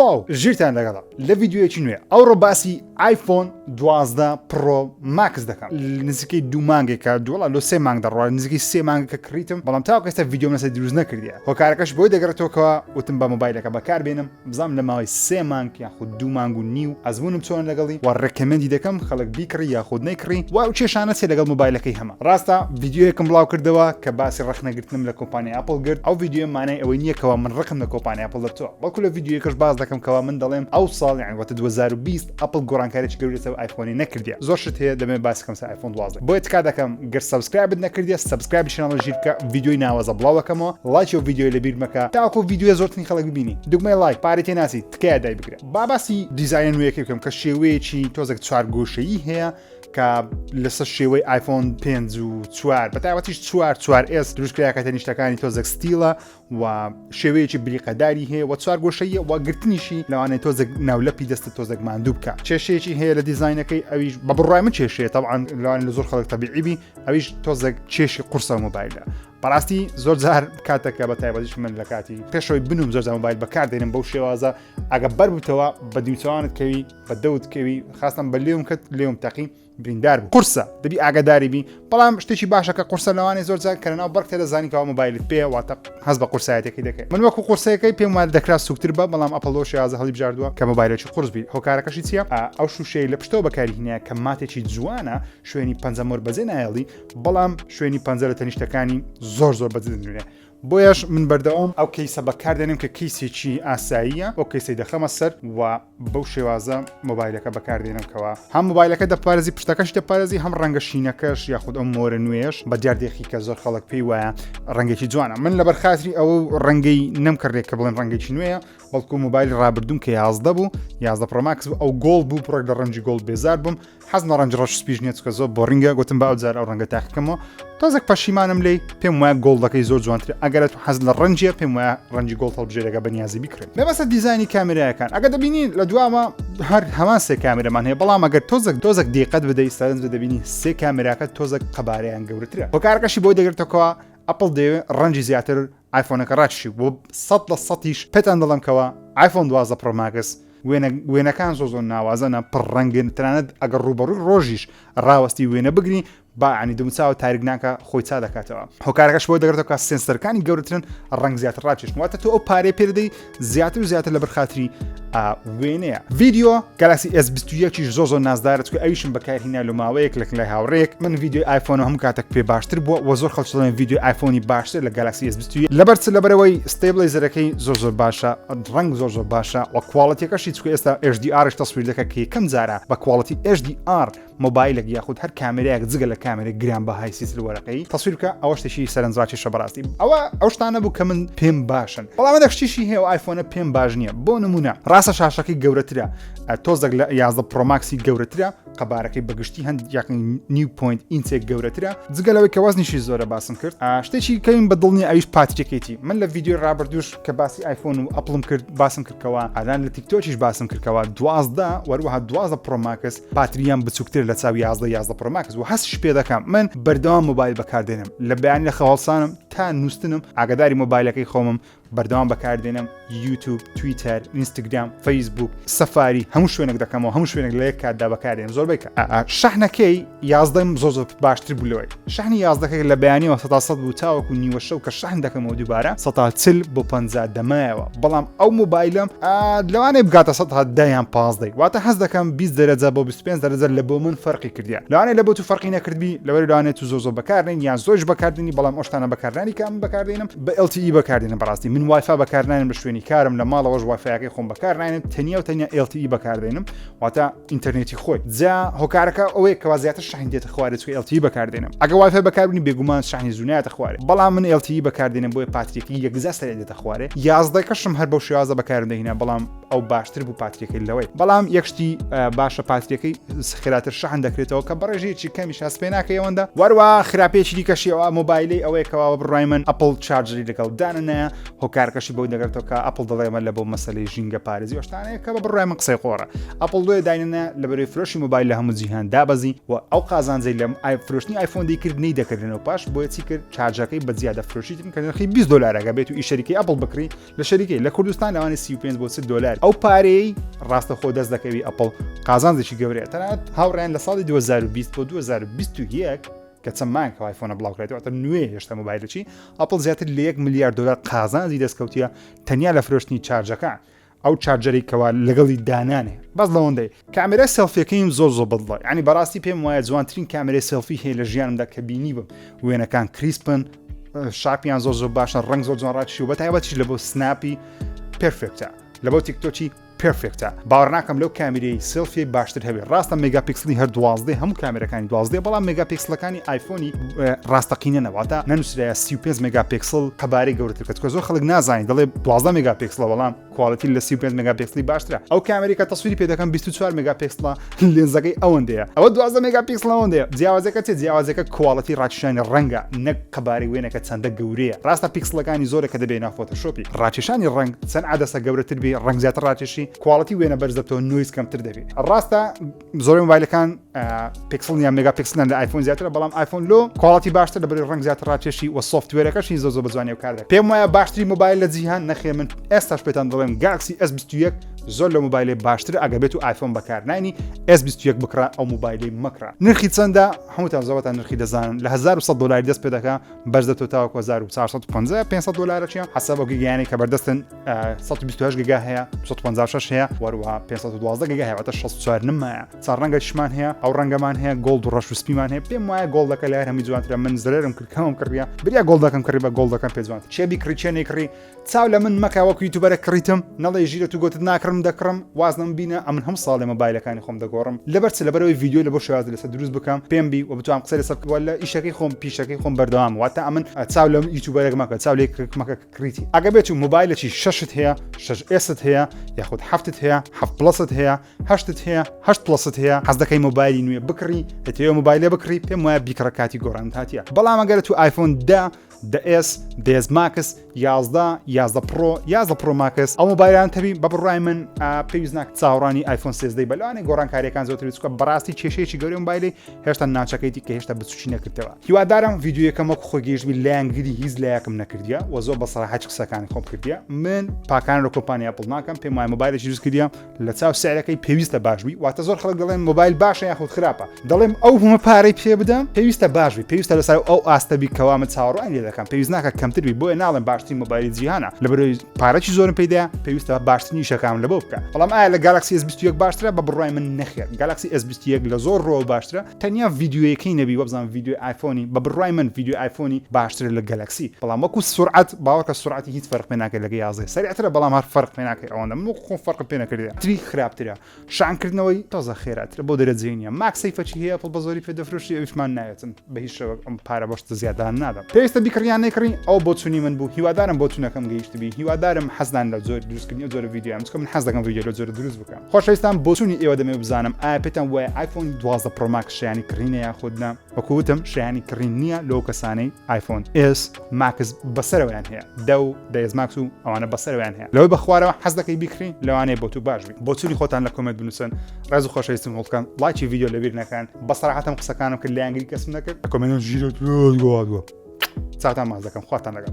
سڵاو ژیرتان لەگەڵا لە ڤیددیوەیەکی نوێ ئەوڕۆ باسی آیفۆن 12 پرۆ ماکس دەکەم نزیکەی 2 مانگێکە دووەڵا لە 3 مانگ دەڕوە نزیکەی 3 مانگەکە کڕیتم بەڵام تاوەکو ئێستا ڤیددیۆم لەسەر دروست نەکردیە هۆکارەکەش بۆی دەگەڕێتەوەکەوە وتم بە مۆبایلەکە بەکاربێنم بزانم لە ماوەی 3 مانگ یاخود 2 مانگ و نیو ئەزمونم چۆن لەگەڵی و ڕێکەمەندی دەکەم خەڵک بیکڕی یاخود نەیکڕی و کێشانە چێ لەگەڵ مۆبایلەکەی هەمە ڕاستە ڤیددیۆیەکم بڵاو کردەوە کە باسی ڕەخنەگرتنم لە کۆمپانیای ئەپڵ کرد ئەو ڤیددیۆ مانای ئەوەی نییە کەەوە من ڕقم لە کۆمپانیای ئەپڵ دەبتەوە بەڵکو لە ڤیددیۆیەکەش باز دەکەم کەەوە من دەڵێم ئەو ساڵ یعنی وەتە 2020 ئەپڵ گۆڕانکاریی گەورێتەوە ئایفۆنی نەکردیە زۆر شت هەیە دەمێ باسی بکەم سەر ئایفۆن 12 بۆیە تکا دەکەم گەر سەبسکرایبت نەکردیە سەبسکرایب چنەڵە ژیر بکە ڤیددیۆی ناوازە بڵاوەکەمەوە لایکی ئەو ڤیددیۆی لەبیر مەکە تاوەکو ڤیددیۆ زۆرترین خەڵک ببینی دوگمەی لایک پارەی تێناسی تکایە دای بگرێت باسی دیزاین نوێیەکە بکەم کە شێوەیەکی تۆزێک 4 گۆشەیی هەیە کە لەسەر شێوەی آیفۆن 5 و 4 بەتایبەتیش 4S دروستکراکە تەنیشتەکانی تۆزێک ستیلە و شێوەیەکی بریقەداری هەیە و 4 گۆشەیە و گرتنیشی لەوانەیە تۆزێک ناولەپی دەستە تۆزێک ماندوو بکە کێشەیەکی هەیە لە دیزاینەکەی ئەویش بە بڕای من کێشەیە طبعاً لەوانە لە زۆر خەڵک تەبیعیبی ئەویش تۆزێک کێشی قورسە مۆبایلە بەڕاستی زۆر جار کاتەکە بە تایبەتیش من لە کاتی پێشەوەی بنوم زۆر مۆبایل بەکاردێنم بەو شێوازە ئەگە بەر بتەوە بە دیوتوانت کەوی بە دەوت کەوی خاستم بە لێوم کەت لێوم تەقی بریندار بوو قورسە دەبی ئاگاداری بی بەڵام شتێکی باشەکە قورسە لەوانێ زۆر جار کەرەناو بەرکتە دەزانی کەەوە مۆبایلت پێ واتە هەست بە قورسایەتێکی دەکەیت من وەکو قورسەکەی پێم وایە دەکرا سوکتتر بە بەڵام ئەپڵۆ شێوازە هەڵی بژاردووە کە مۆبایلێکی قورس بی هۆکارەکەشی چییە ئەو شوشەی لە پشتەوە بەکاری هینەیە کە ماتێکی جوانە شوێنی پەنجەمۆر بەجێ نایڵی بەڵام شوێنی پەنجە لە تەنیشتەکانی زۆر بەجێ دەنوێنێ بۆیەش من بەردەوام ئەو کەیسە بەکاردێنم کە کەیسێکی ئاساییە ئەو کەیسەی دەخەمە سەر و بەو شێوازە مۆبایلەکە بەکاردێنمکەوە هەم مۆبایلەکە دەپارێزی پشتەکەش دەپارێزی هەم ڕەنگە شینەکەش یاخود ئەم مۆرە نوێش بە دیاردێکی کە زۆر خەڵک پێی وایە ڕەنگێکی جوانە من لە بەرخاتری ئەوە ڕەنگەی نەمکردێک کە بڵێن ڕەنگێکی نوێیە بەڵکو مۆبایل ڕابردوم کە 11 بوو 11 پرۆماکس بوو ئەو گۆڵ بوو پڕێک لە ڕەنجی گۆڵ بێزار بووم حەز نەڕەنج ڕەش سپیش نییە کە زۆر بۆ ڕینگە گوتم بە ئەوجار ئەو ڕەنگە تاقیکەمەوە تازێک پەشیمانم لێ پێم وایە گۆڵەکەی زۆر جوانتر ئەگەرت حەز لە ڕەنجە پێم وایە ڕەنجی گۆڵ هەڵبژێرەکە بەنیازی بکرێت بەبەستە دیزانی کامێرایەکان ئەگە دەبینین لە دوامە هەر هەمان سێ کامێرەمان هەیە بەڵام ئەگەر تۆزێک دیقەت بدەیت سەرنج دەبینی سێ کامێراکە تۆزێک قەبارەیان گەورەترە هۆکارەکەشی بۆی دەگرێتەوە ئەپڵ دەوێت ڕەنجی زیاتر آیفۆنەکە ڕاتشی بۆ 100% پێتان دەڵم کەوە آیفۆن 12 پرۆماکس وێنەکان زۆ ناوازەنە پڕ ڕەنگن تەنانەت ئەگەر ڕوبەڕووی ڕۆژیش ڕاوەستی وێنە بگری باعنی دمچاو تاریک ناکە خۆی چا دەکاتەوە هۆکارەکەش بۆ دەگرێتەوە کە سنسەرەکانی گەورەترن ڕنگ زیاتر ڕاکێشن واتە تۆ ئەو پارەی پێدەی زیاتر و زیاتر لە بەرخاتری وێنەیە ڤیددیۆ گالاکسی S21 زۆر نازدارێت کە ئەویشم بەکارهێنا لە ماوەیەک لە لای هاوڕێک من ڤیددیۆی آیفۆن هەم کاتێک پێ باشتر بووە و زۆر خەڵک دەڵێن ڤیددیۆی آیفۆنی باشتر لە گالاکسی S21 لەبەرەوەی ستیبلایزەرەکەی زۆر باشە ڕنگ زۆر باشە و کواڵیتیەکەشی چکە ئێستا HDR تەسویر دەکە کە یەکەم جارە بە کواڵیتی HDR مۆبایلێک یاخود هەر کامێرەیەک جگە لە کامێرە گران بەهای سیسل وەرەقەی تەسویر بکە ئەوە شتێکی سەرنجڕاکی شەبڕاستی ئەو شتانە بوو کە من پێم باشن بەڵام دەشتیشی هەیە و آیفۆنە پێم باش نییە بۆ نمونە ڕاستە شاشەکەی گەورەترە تۆزێک لە 11 پرۆماکسی گەورەترە قەبارەکەی بەگشتی هەند یاقین نیو پوینت ئینچێک گەورەترە جگەلەوەی کە وەزنیشی زۆرە باسم کرد شتێکی کەین بەدڵنی ئەویش پاتریەکەیتی من لە ڤیددیۆ ڕابردوش کە باسی آیفۆن و ئەپڵم کرد باسم کردکەوە ئالان لە تیکتۆکیش باسم کردکەوە 12 وەروەها 12 پرۆماکس پاتریان بچووکتر لە چاو 11 پرۆماکس و هەستش پێ دەکەم من بەردەوام مۆبایل بەکاردێنم لە بەیانی لە خەواڵسانم تا نووسنم ئاگاداری مۆبایلەکەی خۆمم بەردەوام بەکاردێنم یوتیوب تویتەر ئینستاگرام فەیسبوک سەفاری هەموو شوێنێک دەکەمەوە هەموو شوێنێک لە یەک کاتدا بەکاردێنم زۆربەی شەحنەکەی 11 زۆر باشتر بوو لەوەی شەحنی 11 لە بەیانیەوە 100 بوو تاوەکو نیوە شەو کە شەحن دەکەمەوە دووبارە 140 بۆ 50 دەمایەوە بەڵام ئەو مۆبایلم لەوانەیە بگاتە 100 یان 15 واتە هەست دەکەم 20 دەرەجە بۆ 25 دەرەجە لە بۆ من فەرقی کردیە لەوانەیە لە بۆ تو فەرقی نەکردبی لەوەی لەوانێت تو زۆر بەکاردێن یان زۆرش بەکاردێنی بەڵام ئەوشتانە بەکاردانی کام بەکاردێنم بە LTE بەکاردێنم بەڕاستی من وایفا بەکارنانم لە شوێنی کارم لە ماڵەوەش وایفایەکەی خۆم بەکارنانم تەنیا و تەنیا LTE بەکاردێنم واتە ئینتەرنێتی خۆی جا هۆکارەکە ئەوەیە کەوا زیاتر شاحن دێتە خوارێت چوی LTE بەکاردێنم ئەگە وایفای بەکاربنی بێگومان شاحنی زوونایەتە خوارێ بەڵام من LTE بەکاردێنم بۆیە پاتریەکەی یەکجا سەرێ دێتە خوارێ 11 کەشم هەر بەو شێوازە بەکاردێنە بەڵام ئەو باشتر بوو پاتریەکەی لەوەی بەڵام یەکشتی باشە پاتریەکەی خێراتر شاحن دەکرێتەوە کە بەڕێژەیەکی کەمیش هەست پێ ناکە ئەوەندە وەروە خراپێکی دیکەشیەوە مۆبایلی ئەوەیە کەوا بڕای من ئەپڵ چارجری لەگەڵ دانەنە هۆکارەکەشی بۆی دەگرێتەوە کە ئەپڵ دەڵێمە لە بۆ مەسەلەی ژینگە پارێزی وەشتانەیە کە بە بڕای من قسەی خۆڕە ئەپڵ دوێ داینە لە بەرەی فرۆشی مۆبایل لە هەموو جیهان دابەزی و ئەو قازانجەی لە فرۆشتنی آیفۆن دیکرد نەی دەکردنەوە پاش بۆیە چی کرد چارجەکەی بە زیادە فرۆشیتن کە نرخی $20 بێت و ئیشەریکەی ئەپڵ بکڕی لە شەریکەی لە کوردستان لەوانێ 35 بۆ $30 ئەو پارەی ڕاستە خۆ دەست دەکەوی ئەپڵ قازانجێکی گەورەیە تەنانەت هاوڕێن لە ساڵی 2020 بۆ 2021 کە چەند مانگ ئایفۆنە بڵاوکرێتەوە نوێ هێشتا مۆبایلەکی ئەپڵ زیاتر لە 1 میلیارد دلار قازانجی دەستکەوتیە تەنیا لە فرۆشتنی چارجەکان ئەو چارجەری کەوا لەگەڵی دانانێ بەس لەوەندەی کامێرای سێلفیەکەیم زۆر بەدڵە ینی بەڕاستی پێم وایە جوانترین کامێرای سێلفی هەیە لە ژیانمدا کە بینی بم وێنەکان کریسپن شاپیان زۆر باشە ڕنگ زۆر جوان ڕاتشی و بەتایبەتیش لە بۆ سناپی پرفێکتە لە بۆ تیکتۆکی پرفێکتە باوەڕ ناکەم لەو کامێرەی سێلفی باشتر هەبێت ڕاستە مێگاپیکسلی هەر 12 هەموو کامێرەکانی 12 بەڵام مێگاپیکسلەکانی ئایفۆنی ڕاستەقینە نەواتە نەنووسرایە 35 مێگاپیکسل قەبارەی گەورەتر کە زۆر خەڵک نازانین دەڵێ 12 مێگاپیکسلە بەڵام کواڵیتی لە 35 مێگاپیکسلی باشترە ئەو کامێرەی کە تەسویری پێ دەکەم 24 مێگاپیکسلە لێنزەکەی ئەوەندەیە ئەوە 12 مێگاپیکسل ئەوەندەیە جیاوازەکە چێ جیاوازەکە کواڵیتی ڕاکێشانی ڕەنگە نەک قەبارەی وێنەکە چەندە گەورەیە ڕاستە پیکسلەکانی زۆرە کە دەبێت ناو فۆتۆشۆپی ڕاکێشانی ڕنگ چەند عادەسە گەورەتر بێ ڕنگ زیاتر ڕاکێشی کواڵیتی وێنە بەرزدەبتەوە نویز کەمتر دەبێت ڕاستە زۆر مۆبایلەکان پیکسل یان مێگاپیکسلن لە ئایفۆن زیاترە بەڵام ئایفۆن لۆ کواڵیتی باشتر لەبەر ڕنگ زیاتر ڕاکێشی و سۆفتوێرەکەشی زۆر بەجوانی و کار دەکات پێم وایە باشترین مۆبایل لە جیهان نەخێ من ئێستاش پێتان دەڵێم گالاکسی S21 زۆر لە مۆبایلێ باشتر ئەگەبێت و ئایفۆن بەکارنانی S21 بکرا ئەو مۆبایلی مەکرا نرخی چەندە هەمووتان زۆرتان نرخی دەزانن لە 1100 دلار دەست پێ دەکا بەرزدەتەوە تاوەکو 1450 500 دلارەکیە حسابە گیگایانی کە بەردەستن 128 گیگا هەیە 156 هەیە وەروەها 512 گیگا هەیە واتە 64 نمایە چار ڕەنگەشمان هەیە ئەو ڕەنگەمان هەیە گۆڵد و ڕەش و سپیمان هەیە پێم وایە گۆڵدەکە لای هەمی جوانترە من زرێرم کرد کەمم کڕیا بریا گۆڵدەکەم کڕی بە گۆڵدەکەم پێ جوانتر چێبی کڕی چێ نەیکڕی چاو لە من مەکە وەکو یوتیوبەرە کڕیتم نەڵێ ژیرە تو گوتت ناکڕم دەکڕم وازنم بینە ئەمن هەم ساڵێ مۆبایلەکانی خۆم دەگۆڕم لەبەرچ لەبەرەوەی ڤیدیۆ لە بۆ شێوازە لەسەر دروست بکەم پێم بی و بتوانم قسە لەسەر بکەم لە ئیشەکەی خۆم پیشەکەی خۆم بەردەوام واتە ئەمن چاو لەم یوتیوبەرێک مەکە چاو لێ مەکە کڕیتی ئەگە بێت و مۆبایلێکی 6 هەیە 6S هەیە یاخود 7 هەیە 7 پلست هەیە 8 هەیە 8 پلست هەیە حەز دەکەی مۆبایلی نوێ بکڕی دەتەوێت مۆبایلێ بکڕی پێم وایە بیکڕە کاتی گۆڕان هاتیە بەڵام ئەگەر تو ئایفۆن 10 DS DS Max 11 Pro 11 Pro Max ئەو مۆبایلان تەبی بە بڕای من پێویست ناکە چاوەڕانی ئایفۆن 13 بەلوانێ گۆڕانکاریەکان زۆرتر بچووکە بەڕاستی کێشەیەکی گەورەی مۆبایلی هێشتا ناچەکەیتی کە هێشتا بچوکی نەکردەوە هیوادارم ڤیدیۆیەکەم وەکو خۆی گەیشتبی لایەنگری هیچ لایەکم نەکردیە و زۆر بەسەراحەت قسەکانی خۆم کردیە من پاکان لە کۆمپانیا ئەپڵ ناکەم پێم وایە مۆبایلێکی دروست کردیە لە چاو سعرەکەی پێویستە باشبی واتە زۆر خەڵک دەڵێن مۆبایل باشە یاخود خراپە دەڵێم ئەو هەموو پارەی پێ بدەم پێویستە باشبی پێویستە لەسەر ئەو ئاستەبی کەوامە چاوەڕوانی لێ دەکەم پێویست ناکە کەمتر بی بۆیە ناڵێن باشترین مۆبایلی جیهانە لەبەرەوەی پارەی زۆرم پێدایە پێویستە باشترین شەکان لە بۆ بکە بەڵام ئایا لە گالاکسی S21 باشترە بە بڕای من نەخێت گالاکسی S21 لە زۆر ڕۆ باشترە تەنیا ڤیدیۆیەکەی نەبی وەبزان ڤیدیۆ ئایفۆنی بە بڕای من ڤیدیۆ ئایفۆنی باشتر لە گالاکسی بەڵام وەکو سرعت باوەکە سرعتی هیچ فەرق پێ ناکەێت لەگە 11 سەریعترە بەڵام هەر فەرق پێ ناکەێت ئەوەندە من خۆم فەرق پێ نەکردێت تری خراپترە شانکردنەوەی تازە خێراترە بۆ دەرەجێ نیە ماکس سەیفەچی هەیە پڵ بە زۆری پێ دەفرۆشی ئەویشمان نایەتن بە هیچ شەوە ئەم پارە بەشتە زیادان نادەم پێویستە بیکڕیان نەکڕی ئەو بۆ چوونی من بوو هیوادارم بۆ چوونەکەم گەیشتبی هیوادارم حەزدان لە زۆر دروستکردنی زۆر ڤیدیۆ چکە من حەز دەکەم ڤیدیۆ لە زۆر دروست بکەم خۆشەویستان بۆ چوونی ئێوە دەمێ بزانم ئایا پێتان وایە ئایفۆن 12 Pro Max شایانی کڕینە یاخودنا وەکووتم شایانی کڕین نییە لەو کەسانەی ئایفۆن S Max بەسەرەوەیان هەیە DS Max و ئەوانە بەسەرەوەیان هەیە لەوەی بەخوارەوە حەز دەکەی بیکڕین لەوانەیە بۆ تو باشبی بۆ چوونی خۆتان لە کۆمنت بنووسن ڕێز و خۆشەویستم هەڵکەن لایکی ڤیدیۆ لەبیر نەکەن بەسەراحەتم قسەکانم کرد لە ئەنگلی کەسم نەکرد کۆمنت ژیرە چاتان ماز دەکەم خواتان لەگەڵ